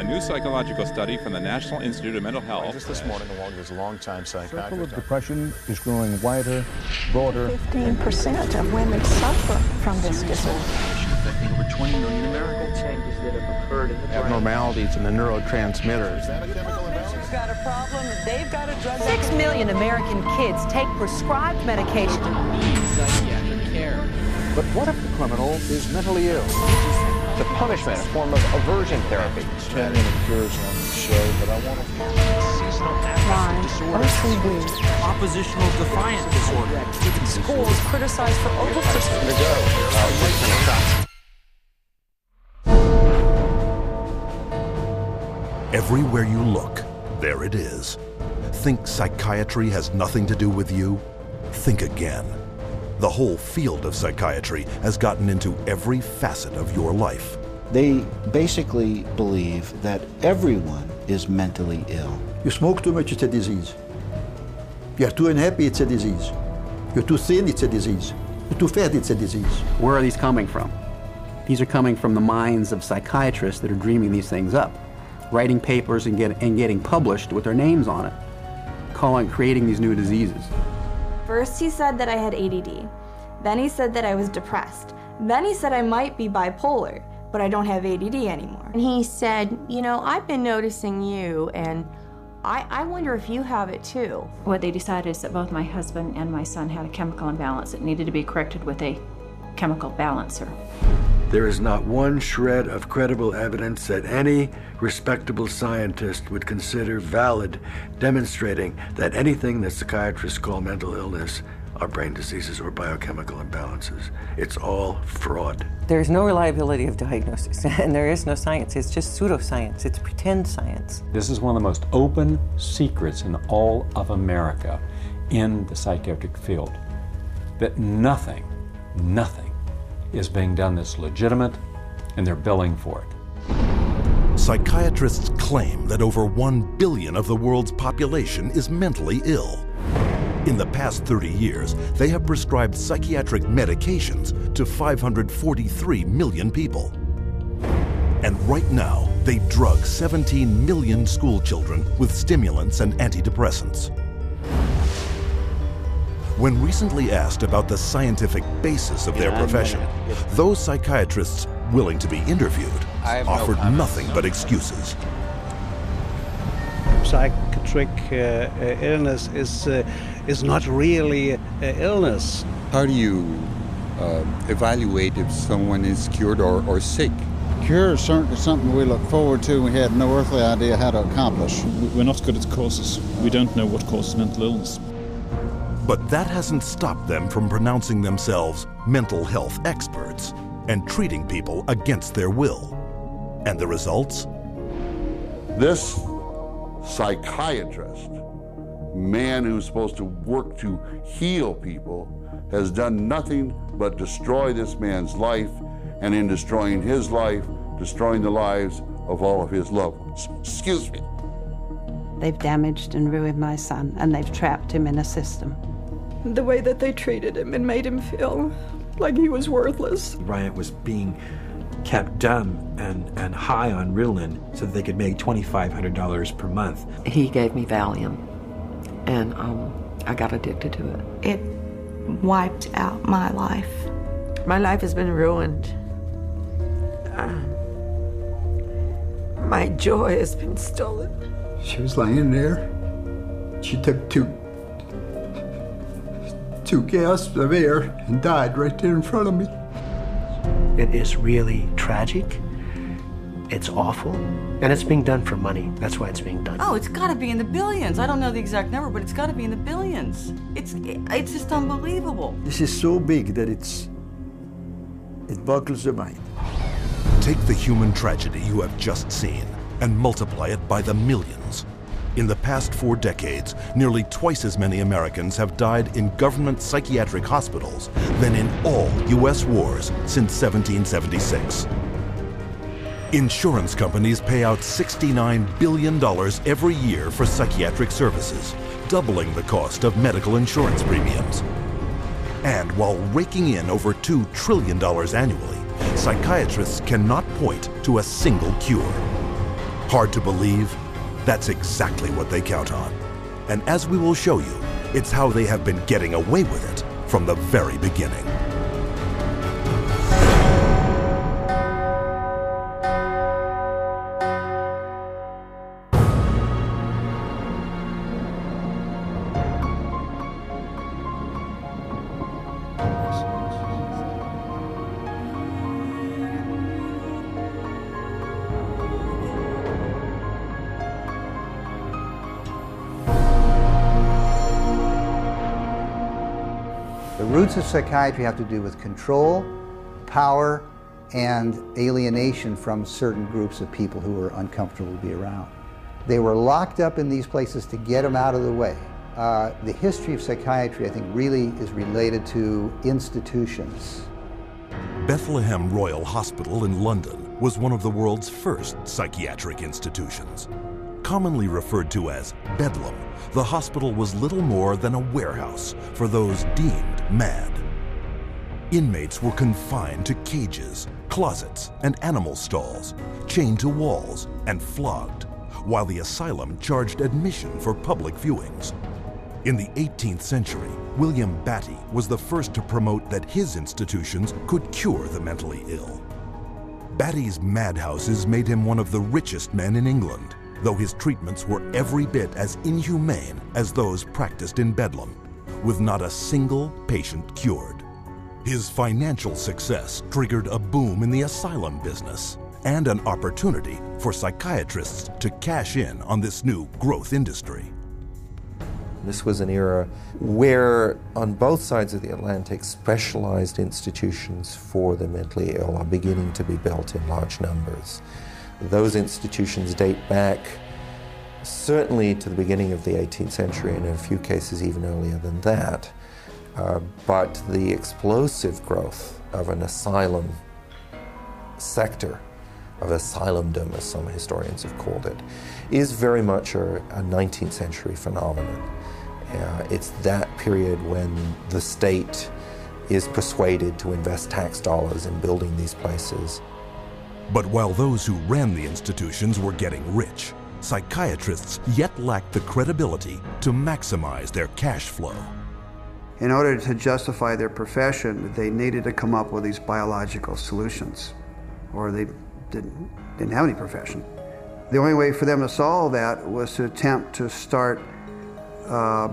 A new psychological study from the National Institute of Mental Health. Just this morning, along with his longtime psychiatrist. The circle of depression is growing wider, broader. 15% of women suffer from this disorder. Affecting over 20 million Americans. Changes that have occurred in the brain. Abnormalities in the neurotransmitters. Is that a chemical imbalance? Who's got a problem? They've got a drug. 6 million American kids take prescribed medication. Need psychiatric care. But what if the criminal is mentally ill? The punishment, a form of aversion therapy. Tanya appears on the show, but I want to... Seasonal affective disorder. Oppositional defiant disorder. Schools criticized for over-prescribing. Everywhere you look, there it is. Think psychiatry has nothing to do with you? Think again. The whole field of psychiatry has gotten into every facet of your life. They basically believe that everyone is mentally ill. You smoke too much, it's a disease. You're too unhappy, it's a disease. You're too thin, it's a disease. You're too fat, it's a disease. Where are these coming from? These are coming from the minds of psychiatrists that are dreaming these things up, writing papers and getting published with their names on it, creating these new diseases. First he said that I had ADD. Then he said that I was depressed. Then he said I might be bipolar, but I don't have ADD anymore. And he said, you know, I've been noticing you, and I wonder if you have it too. What they decided is that both my husband and my son had a chemical imbalance that needed to be corrected with a chemical balancer. There is not one shred of credible evidence that any respectable scientist would consider valid, demonstrating that anything that psychiatrists call mental illness are brain diseases or biochemical imbalances. It's all fraud. There's no reliability of diagnosis, and there is no science. It's just pseudoscience. It's pretend science. This is one of the most open secrets in all of America in the psychiatric field, that nothing is being done that's legitimate, and they're billing for it. Psychiatrists claim that over 1 billion of the world's population is mentally ill. In the past 30 years, they have prescribed psychiatric medications to 543 million people. And right now, they drug 17 million school children with stimulants and antidepressants. When recently asked about the scientific basis of their profession, those psychiatrists willing to be interviewed offered nothing but excuses. Psychiatric illness is not really illness. How do you evaluate if someone is cured or sick? Cure is certainly something we look forward to. We had no earthly idea how to accomplish. We're not good at causes. We don't know what causes mental illness. But that hasn't stopped them from pronouncing themselves mental health experts and treating people against their will. And the results? This psychiatrist, man who's supposed to work to heal people, has done nothing but destroy this man's life, and in destroying his life, destroying the lives of all of his loved ones. Excuse me. They've damaged and ruined my son, and they've trapped him in a system. The way that they treated him and made him feel like he was worthless. Ryan was being kept dumb and high on Ritalin so that they could make $2,500 per month. He gave me Valium, and I got addicted to it. It wiped out my life. My life has been ruined. My joy has been stolen. She was lying there. She took two gasps of air and died right there in front of me. It is really tragic. It's awful. And it's being done for money. That's why it's being done. Oh, it's got to be in the billions. I don't know the exact number, but it's got to be in the billions. It's just unbelievable. This is so big that it boggles the mind. Take the human tragedy you have just seen and multiply it by the millions. In the past 4 decades, nearly twice as many Americans have died in government psychiatric hospitals than in all U.S. wars since 1776. Insurance companies pay out $69 billion every year for psychiatric services, doubling the cost of medical insurance premiums. And while raking in over $2 trillion annually, psychiatrists cannot point to a single cure. Hard to believe? That's exactly what they count on. And as we will show you, it's how they have been getting away with it from the very beginning. The roots of psychiatry have to do with control, power, and alienation from certain groups of people who were uncomfortable to be around. They were locked up in these places to get them out of the way. The history of psychiatry, I think, really is related to institutions. Bethlehem Royal Hospital in London was one of the world's first psychiatric institutions. Commonly referred to as Bedlam, the hospital was little more than a warehouse for those deemed mad. Inmates were confined to cages, closets, and animal stalls, chained to walls and flogged, while the asylum charged admission for public viewings. In the 18th century, William Batty was the first to promote that his institutions could cure the mentally ill. Batty's madhouses made him one of the richest men in England, though his treatments were every bit as inhumane as those practiced in Bedlam, with not a single patient cured. His financial success triggered a boom in the asylum business and an opportunity for psychiatrists to cash in on this new growth industry. This was an era where, on both sides of the Atlantic, specialized institutions for the mentally ill are beginning to be built in large numbers. Those institutions date back certainly to the beginning of the 18th century, and in a few cases even earlier than that. But the explosive growth of an asylum sector, of asylumdom, as some historians have called it, is very much a 19th century phenomenon. It's that period when the state is persuaded to invest tax dollars in building these places. But while those who ran the institutions were getting rich, psychiatrists yet lacked the credibility to maximize their cash flow. In order to justify their profession, they needed to come up with these biological solutions, or they didn't have any profession. The only way for them to solve that was to attempt to start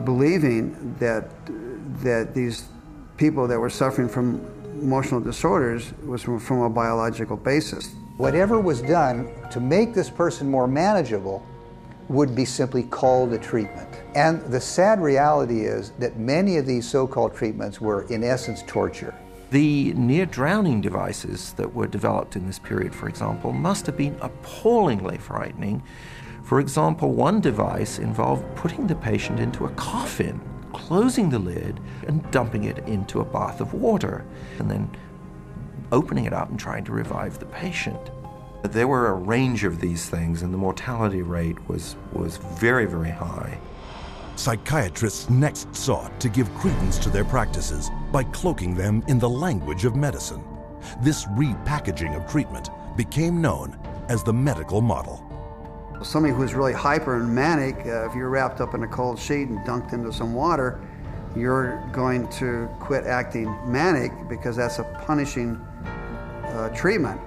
believing that these people that were suffering from emotional disorders was from a biological basis. Whatever was done to make this person more manageable would be simply called a treatment. And the sad reality is that many of these so-called treatments were, in essence, torture. The near-drowning devices that were developed in this period, for example, must have been appallingly frightening. For example, one device involved putting the patient into a coffin, closing the lid, and dumping it into a bath of water, and then opening it up and trying to revive the patient. There were a range of these things, and the mortality rate was very, very high. Psychiatrists next sought to give credence to their practices by cloaking them in the language of medicine. This repackaging of treatment became known as the medical model. Somebody who's really hyper and manic, if you're wrapped up in a cold sheet and dunked into some water, you're going to quit acting manic because that's a punishing treatment.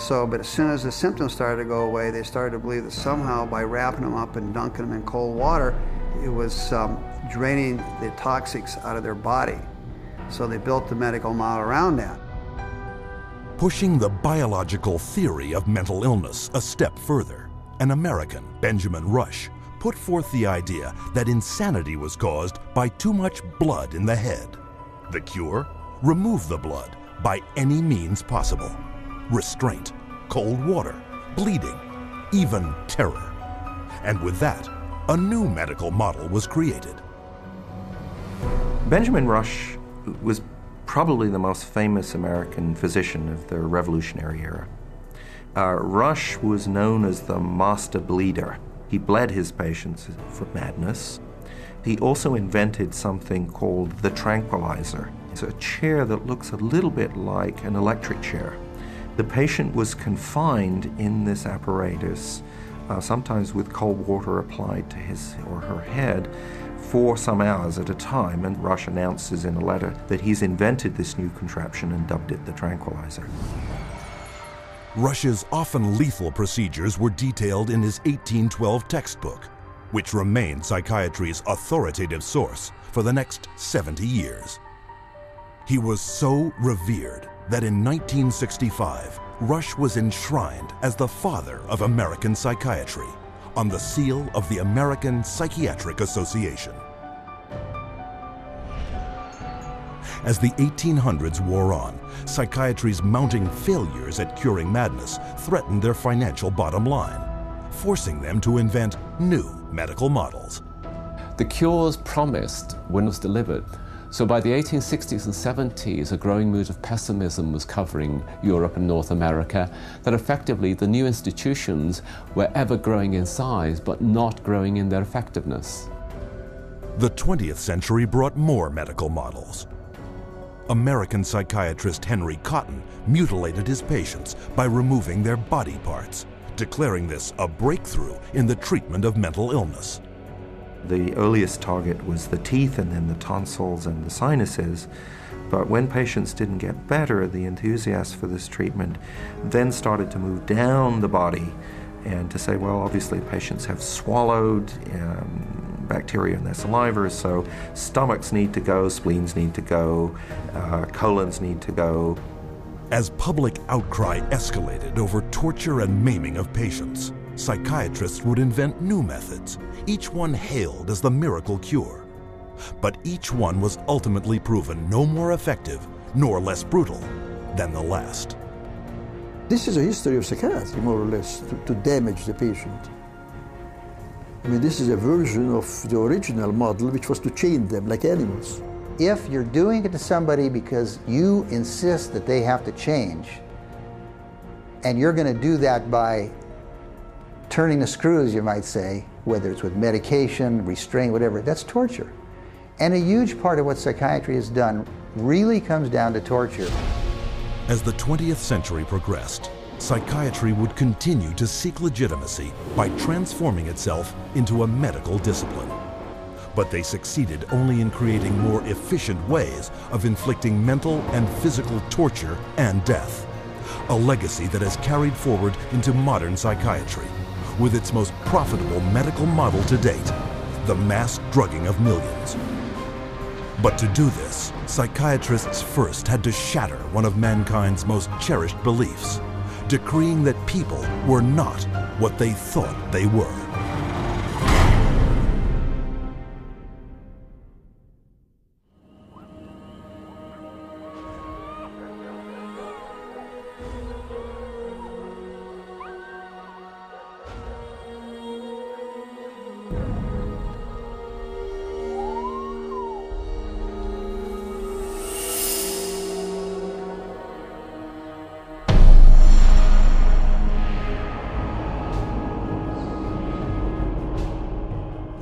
But as soon as the symptoms started to go away, they started to believe that somehow by wrapping them up and dunking them in cold water, it was draining the toxics out of their body. So they built the medical model around that. Pushing the biological theory of mental illness a step further, an American, Benjamin Rush, put forth the idea that insanity was caused by too much blood in the head. The cure? Remove the blood by any means possible. Restraint, cold water, bleeding, even terror. And with that, a new medical model was created. Benjamin Rush was probably the most famous American physician of the Revolutionary era. Rush was known as the master bleeder. He bled his patients for madness. He also invented something called the tranquilizer. It's a chair that looks a little bit like an electric chair. The patient was confined in this apparatus sometimes with cold water applied to his or her head, for some hours at a time, and Rush announces in a letter that he's invented this new contraption and dubbed it the tranquilizer. Rush's often lethal procedures were detailed in his 1812 textbook, which remained psychiatry's authoritative source for the next 70 years. He was so revered that in 1965, Rush was enshrined as the father of American psychiatry on the seal of the American Psychiatric Association. As the 1800s wore on, psychiatry's mounting failures at curing madness threatened their financial bottom line, forcing them to invent new medical models. The cures promised were not delivered. So by the 1860s and 70s, a growing mood of pessimism was covering Europe and North America, that effectively the new institutions were ever growing in size, but not growing in their effectiveness. The 20th century brought more medical models. American psychiatrist Henry Cotton mutilated his patients by removing their body parts, declaring this a breakthrough in the treatment of mental illness. The earliest target was the teeth and then the tonsils and the sinuses. But when patients didn't get better, the enthusiasts for this treatment then started to move down the body and to say, well, obviously patients have swallowed bacteria in their saliva, so stomachs need to go, spleens need to go, colons need to go. As public outcry escalated over torture and maiming of patients, psychiatrists would invent new methods, each one hailed as the miracle cure. But each one was ultimately proven no more effective nor less brutal than the last. This is a history of psychiatry, more or less, to damage the patient. I mean, this is a version of the original model, which was to chain them like animals. If you're doing it to somebody because you insist that they have to change, and you're going to do that by turning the screws, you might say, whether it's with medication, restraint, whatever, that's torture. And a huge part of what psychiatry has done really comes down to torture. As the 20th century progressed, psychiatry would continue to seek legitimacy by transforming itself into a medical discipline. But they succeeded only in creating more efficient ways of inflicting mental and physical torture and death, a legacy that has carried forward into modern psychiatry, with its most profitable medical model to date, the mass drugging of millions. But to do this, psychiatrists first had to shatter one of mankind's most cherished beliefs, decreeing that people were not what they thought they were.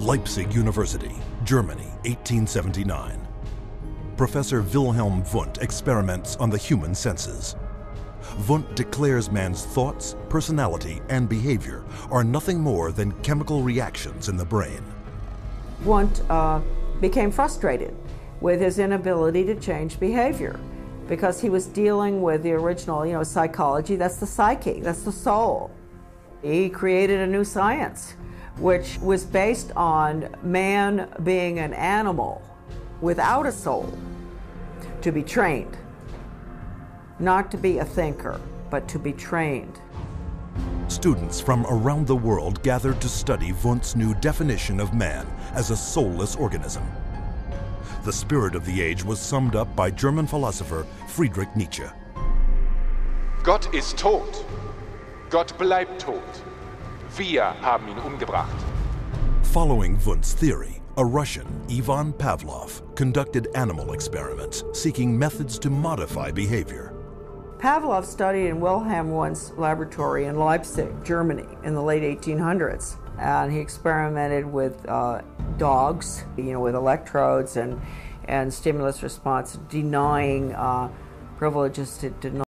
Leipzig University, Germany, 1879. Professor Wilhelm Wundt experiments on the human senses. Wundt declares man's thoughts, personality, and behavior are nothing more than chemical reactions in the brain. Wundt became frustrated with his inability to change behavior because he was dealing with the original, psychology. That's the psyche, that's the soul. He created a new science, which was based on man being an animal without a soul, to be trained. Not to be a thinker, but to be trained. Students from around the world gathered to study Wundt's new definition of man as a soulless organism. The spirit of the age was summed up by German philosopher Friedrich Nietzsche. Gott ist tot. Gott bleibt tot. Wir haben ihn umgebracht. Following Wundt's theory, a Russian, Ivan Pavlov, conducted animal experiments seeking methods to modify behavior. Pavlov studied in Wilhelm Wundt's laboratory in Leipzig, Germany, in the late 1800s. And he experimented with dogs, with electrodes and stimulus response, denying privileges to